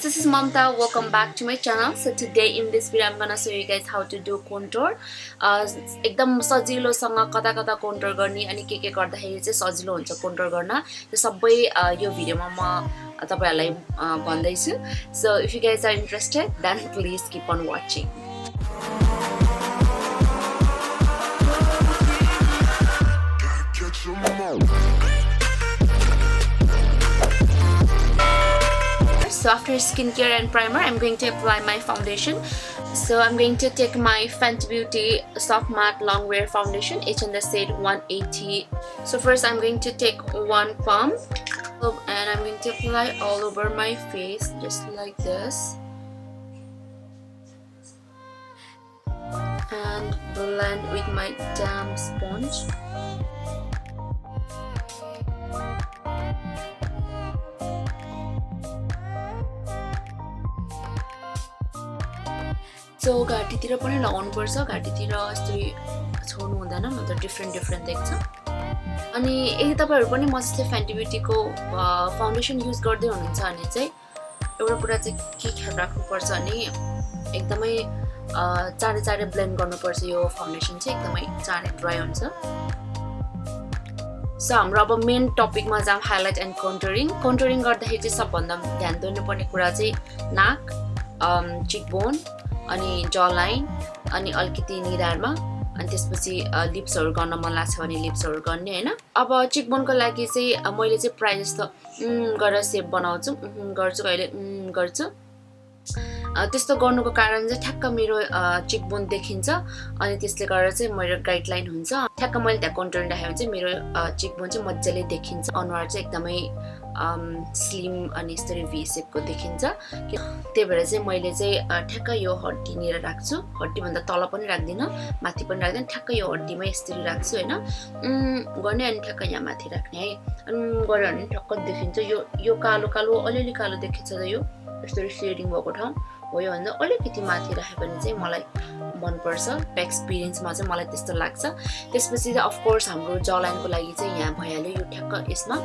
this is Mamta. Welcome back to my channel. So today in this video I'm gonna show you guys how to do contour. एकदम सजिलोसँग कता कता contour गर्ने अनि के गर्दाखेरि चाहिँ सजिलो हुन्छ contour गर्न त्यो सबै यो भिडियोमा म तपाईहरुलाई भन्दै छु. So if you guys are interested, then please keep on watching. So after skincare and primer, I'm going to apply my foundation. So I'm going to take my Fenty Beauty Soft Matte Long Wear Foundation, each in the shade 180. So first I'm going to take one pump and I'm going to apply all over my face, just like this. And blend with my damp sponge. So घाँटीतिर पनि लगाउनु पर्छ, घाँटीतिर यस्तै छोड्नु हुँदैन नत्र different देख्छ. अनि यदि तपाईहरु पनि म जस्तै Fenty Beauty को फाउन्डेसन युज गर्दै हुनुहुन्छ भने चाहिँ एउटा कुरा चाहिँ के ख्याल राख्नु पर्छ अनि एकदमै चाँडै ब्लेन्ड गर्नुपर्छ. यो फाउन्डेसन चाहिँ एकदमै चाँडै ड्राई हुन्छ. सो हाम्रो अब मेन टपिकमा जाम, हाइलाइट एन्ड कन्टुरिङ गर्दाखेरि चाहिँ सबभन्दा ध्यान दिनुपर्ने कुरा चाहिँ नाक, चिकबोन अनि जॉ लाइन अनि अलिकति निधारमा अनि त्यसपछि लिप्सहरु गर्न मन लाग्छ भने लिप्सहरु गर्ने हैन. अब चिकबोनको लागि चाहिँ मैले चाहिँ प्राय जस्तो गरेर शेप बनाउँछु, गर्छु कहिले गर्छु. त्यस्तो गर्नुको कारण चाहिँ ठ्याक्क मेरो चिकबोन देखिन्छ अनि त्यसले गर्दा चाहिँ मेरो गाइडलाइन हुन्छ. ठ्याक्क मैले त्यहाँ कन्टुरिङ राखेँ भने चाहिँ मेरो चिकबोन चाहिँ मज्जाले देखिन्छ, अनुहार चाहिँ एकदमै स्लिम अनि यसरी भी शेपको देखिन्छ. त्यही भएर चाहिँ मैले चाहिँ ठ्याक्क यो हड्डीनिर राख्छु. हड्डी भन्दा तल पनि राख्दिन, माथि पनि राख्दिन, ठ्याक्क यो हड्डीमा यसरी राख्छु हैन. गर्ने अनि ठ्याक्क यहाँ माथि राख्ने है. अनि गर्यो भने ठ्याक्क देखिन्छ. यो कालो अलिअलि कालो देखिन्छ त यो यसरी शेडिङ भएको ठाउँ हो. यो भन्दा अलिकति माथि राखे भने चाहिँ मलाई मन पर्छ. एक्सपिरियन्समा चाहिँ मलाई त्यस्तो लाग्छ. त्यसपछि चाहिँ अफ कोर्स हाम्रो जॉ लाइनको लागि चाहिँ यहाँ भइहाल्यो. यो ठ्याक्क यसमा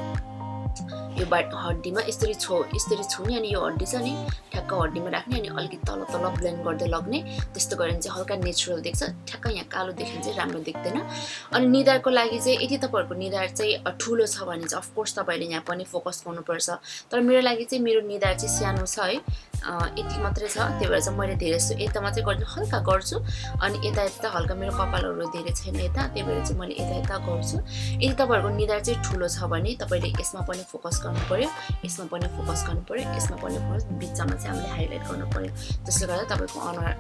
यो हड्डीमा यसरी छुने अनि यो हड्डी छ नि ठ्याक्क हड्डीमा राख्ने अनि अलिकति तल ब्लेन्ड गर्दै लग्ने. त्यस्तो गरे भने चाहिँ हल्का नेचुरल देख्छ. ठ्याक्क यहाँ कालो देखिन्छ चाहिँ राम्रो देख्दैन. अनि निधारको लागि चाहिँ यदि तपाईहरुको निधार चाहिँ ठुलो छ भने चाहिँ अफ कोर्स तपाईले यहाँ पनि फोकस गर्नुपर्छ. तर मेरो लागि चाहिँ मेरो निधार चाहिँ सानो छ है, यति मात्रै छ. त्यही भएर चाहिँ मैले धेरै यतामा चाहिँ गर्छु, हल्का गर्छु अनि यता हल्का मेरो कपालहरु धेरै छैन यता, त्यही भएर चाहिँ मैले यता गर्छु. यदि तपाईहरुको निधार चाहिँ ठुलो छ भने तपाईले यसमा पनि फोकस गर्नु पर्यो, यसमा पनि फोकस गर्नु पर्यो, यसमा पनि फोकस, बिचमा चाहिँ हामीले हाइलाइट गर्नु पर्यो. त्यसले गर्दा तपाईको अनुहार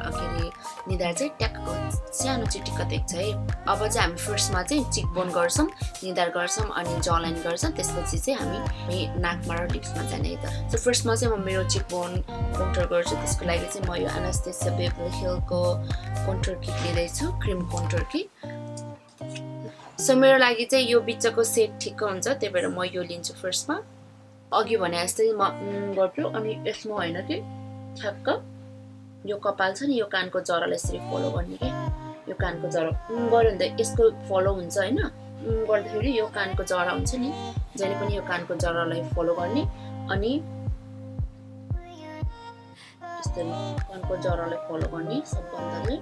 निधार चाहिँ ट्याक्क सानो चिटिक्क देख्छ है. अब चाहिँ हामी फर्स्टमा चाहिँ चिकबोन गर्छौं, निधार गर्छौं अनि जॉ लाइन गर्छौं. त्यसपछि चाहिँ हामी नाकमा र लिप्समा जाने है त. सो फर्स्टमा चाहिँ म मेरो चिकबोन कन्टुर गर्छु. त्यसको लागि चाहिँ म यो ANASTHASIA BEVERLY हिलको कन्टुर किट लिँदै छु, क्रीम कन्टुर किट. सो मेरो लागि चाहिँ यो बिचको सेट ठिक्क हुन्छ, त्यही भएर म यो लिन्छु फर्स्टमा. अघि भने जस्तै म गर्छु अनि यसमा हैन कि ठ्याक्क यो कपाल छ नि यो कानको जरालाई यसरी फलो गर्ने के. यो कानको जरा गर्यो भने त यसको फलो हुन्छ हैन. गर्दाखेरि यो कानको जरा हुन्छ नि, जहिले पनि यो कानको जरालाई फलो गर्ने अनि यसरी कानको जरालाई फलो गर्ने सबभन्दाले.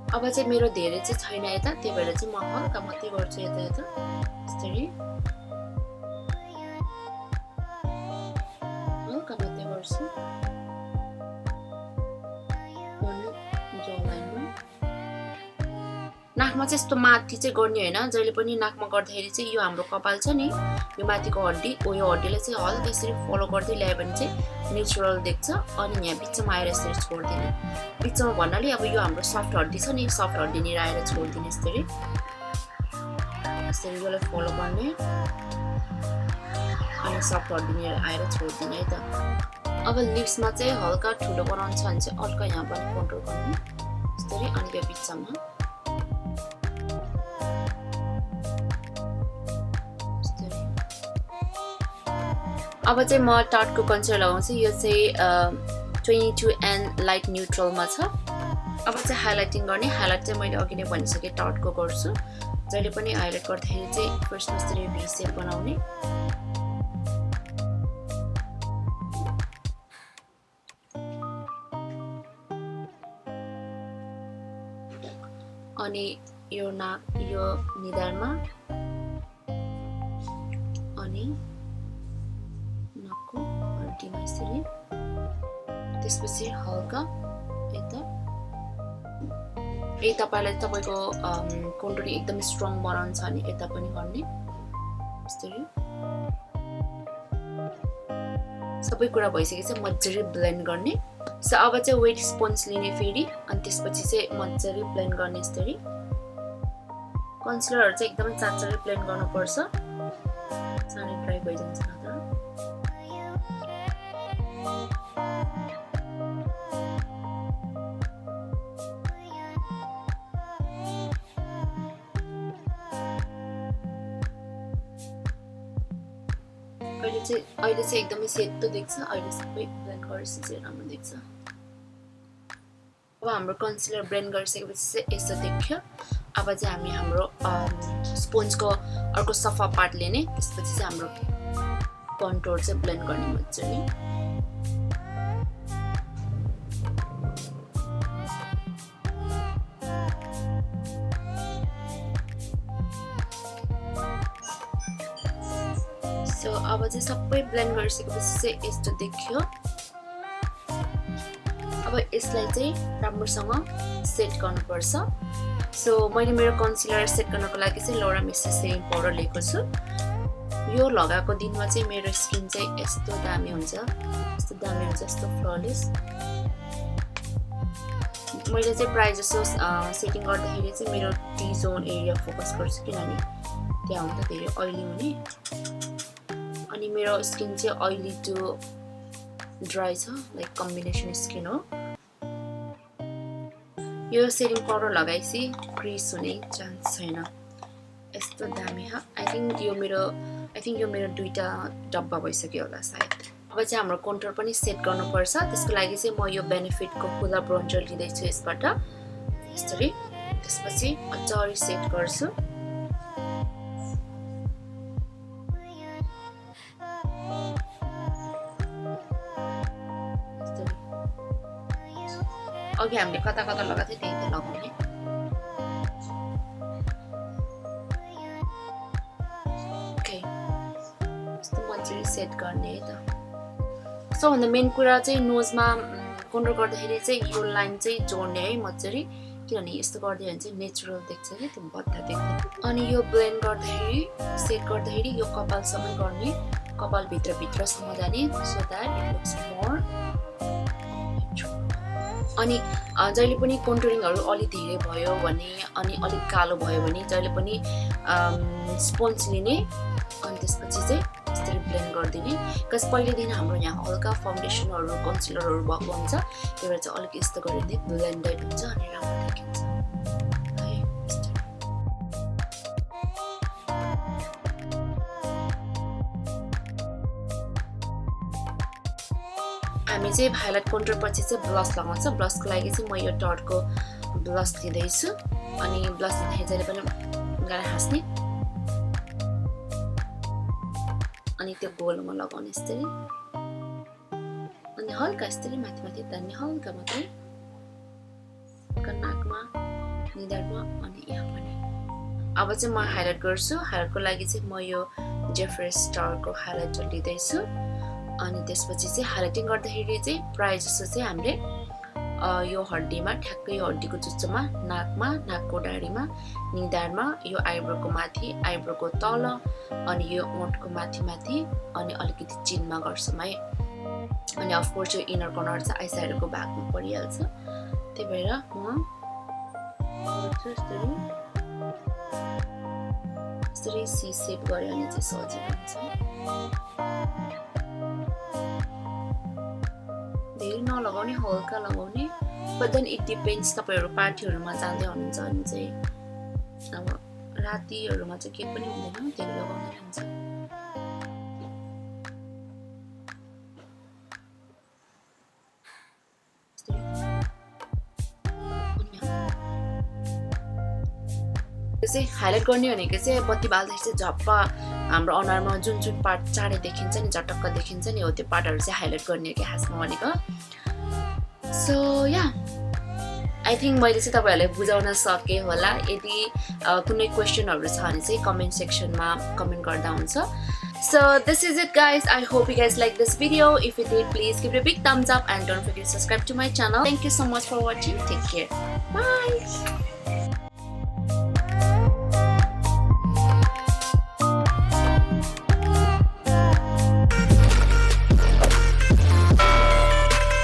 अब चाहिँ मेरो धेरै चाहिँ छैन यता, त्यही भएर चाहिँ म हल्का मात्रै गर्छु यता यसरी हल्का मात्रै गर्छु. नाकमा चाहिँ यस्तो माथि चाहिँ गर्ने हैन. जहिले पनि नाकमा गर्दाखेरि चाहिँ यो हाम्रो कपाल छ नि यो माथिको हड्डी, यो हड्डीलाई चाहिँ हल्का यसरी फलो गर्दै ल्यायो भने चाहिँ नेचुरल देख्छ. अनि यहाँ बिचमा आएर यसरी छोड्दिने. बिचमा भन्नाले अब यो हाम्रो सफ्ट हड्डी छ नि, सफ्ट हड्डी निर आएर छोड्दिने यसरी यसलाई फलो गर्ने अनि सफ्ट हड्डी निर आएर छोड्दिने है त. अब लिप्समा चाहिँ हल्का ठुलो बनाउनु छ भने चाहिँ हल्का यहाँ पनि कन्ट्रोल गर्ने यसरी अनि यो बिचमा. अब चाहिँ म टार्टको कन्सिलर लगाउँछु. यो चाहिँ 22N लाइट न्यूट्रलमा छ. अब चाहिँ हाइलाइटिङ गर्ने. हाइलाइट चाहिँ मैले अघि नै भनिसके टार्टको गर्छु. जहिले पनि हाइलाइट गर्दाखेरि चाहिँ फर्स्टमा यसरी भी शेप बनाउने. अनि यो निधारमा अनि नाकको हड्डीमा यसरी त्यसपछि हल्का यता तपाईलाई तपाईको कन्टुरिङ एकदम स्ट्रङ बनाउन छ भने यता पनि गर्ने यसरी सबै कुरा भइसकेछ मज्जाले ब्लेन्ड गर्ने सो अब चाहिँ वेट स्पन्ज लिने फेरि अनि त्यसपछि चाहिँ मज्जाले ब्लेन्ड गर्ने यसरी कन्सिलरहरु चाहिँ एकदमै चाँचोले ब्लेन्ड गर्नुपर्छ चाँडै ड्राई भइजान्छ नत्र अहिले चाहिँ एकदमै सेतो देख्छ अहिले सबै ब्लेन्ड गरेपछि चाहिँ राम्रो देख्छ अब हाम्रो कन्सिलर ब्लेन्ड गरिसकेपछि चाहिँ यसो देख्यो अब चाहिँ हामी हाम्रो स्पोन्जको अर्को सफा पार्ट लिने त्यसपछि चाहिँ हाम्रो कन्टुर चाहिँ ब्लेन्ड गर्ने मज्जाले सो अब चाहिँ सबै ब्लेन्ड गरिसकेपछि चाहिँ यस्तो देखियो अब यसलाई चाहिँ राम्रोसँग सेट गर्नुपर्छ सो मैले मेरो कन्सिलर सेट गर्नको लागि चाहिँ LURAMERICER सेटिङ पाउडर लिएको छु यो लगाएको दिनमा चाहिँ मेरो स्किन चाहिँ यस्तो दामी हुन्छ यस्तो फ्ललेस मैले चाहिँ प्राय जसो सेटिङ गर्दाखेरि चाहिँ मेरो टी जोन एरिया फोकस गर्छु किनभने त्यहाँ हुन्छ धेरै ऑयली हुने अनि मेरो स्किन चाहिँ ऑयली टु ड्राई छ लाइक कम्बिनेसन स्किन हो यो सेटिङ पाउडर लगाएपछि क्रिज हुने चान्स छैन यस्तो दामी आई थिंक यो मेरो दुईटा डब्बा भइसक्यो होला सायद अब चाहिँ हाम्रो कन्टुर पनि सेट गर्नुपर्छ त्यसको लागि चाहिँ म यो बेनिफिटको HOOLA ब्रोन्जर लिँदै छु यसबाट यसरी त्यसपछि मजाले सेट गर्छु अघि हामीले कता कता लगाथे त्यही त लगाउने ओके यस्तो मजाले सेट गर्ने है त सबभन्दा मेन कुरा चाहिँ नोजमा कन्टुर गर्दाखेरि चाहिँ यो लाइन चाहिँ जोड्ने है मजाले किनभने यस्तो गर्दै भने चाहिँ नेचुरल देख्छ कि त्यो बद्दा देख्छ अनि यो ब्लेन्ड गर्दाखेरि सेट गर्दाखेरि यो कपालसम्म गर्ने कपाल भित्रसम्म जाने so that it looks more अनि जहिले पनि कन्टुरिङहरु अलि धेरै भयो भने अनि अलि कालो भयो भने जहिले पनि स्पोन्ज लिने अनि त्यसपछि चाहिँ यसरी ब्लेन्ड गर्दिने कस पहिले दिन हाम्रो यहाँ हल्का फाउन्डेसनहरु कन्सिलरहरु भएको हुन्छ त्यो भएर चाहिँ अलिक यस्तो गरिदिए ब्लेन्डेड हुन्छ अनि राम्रो देखिन्छ हामी चाहिँ हाइलाइट कन्टुर पछि चाहिँ ब्लस लगाउँछ ब्लसको लागि चाहिँ म यो TART को ब्लस लिँदै छु अनि ब्लस लिँदाखेरि जहिले पनि गाह्रो हाँस्ने अनि त्यो गोलमा लगाउने यसरी अनि हल्का यसरी माथि माथि तान्ने हल्का मात्रै नाकमा निधारमा अनि यहाँ पनि अब चाहिँ म हाइलाइट गर्छु हाइलाइटको लागि चाहिँ म यो जेफरी स्टार को हाइलाइटर लिँदै छु अनि त्यसपछि चाहिँ हाइलाइटिङ गर्दाखेरि चाहिँ प्राय जसो चाहिँ हामीले यो हड्डीमा ठ्याक्कै यो हड्डीको चुच्चोमा नाकमा नाकको डाँडीमा निधारमा यो आइब्रोको माथि आइब्रोको तल अनि यो ओठको माथि माथि अनि अलिकति चिनमा गर्छौं है अनि अफ कोर्स यो इनर कर्नर चाहिँ आई साइडको भागमा परिहाल्छ त्यही भएर म यसरी सी शेप गरे अनि चाहिँ सजिलो हुन्छ धेरै नलगाउने हल्का लगाउने बट देन इट डिपेन्ड्स तपाईहरु पार्टीहरुमा जाँदै हुनुहुन्छ भने चाहिँ अब रातिहरुमा चाहिँ के पनि हुँदैन त्यही लगाउँदै हुन्छ त्यसै हाइलाइट गर्ने भनेको चाहिँ बत्ती बाल्दाखेरि चाहिँ झप्प हाम्रो अनुहारमा जुन जुन पार्ट चाँडै देखिन्छ नि झटक्क देखिन्छ नि हो त्यो पार्टहरु चाहिँ हाइलाइट गर्ने के खासमा भनेको सो या आई थिङ्क मैले चाहिँ तपाईँहरूलाई बुझाउन सकेँ होला। यदि कुनै क्वेसनहरू छ भने चाहिँ कमेन्ट सेक्सनमा कमेन्ट गर्दा हुन्छ। So this is it guys. I hope you guys like this video. If you did, please give it a big thumbs up and don't forget to subscribe to my channel. Thank you so much for watching. Take care. Bye.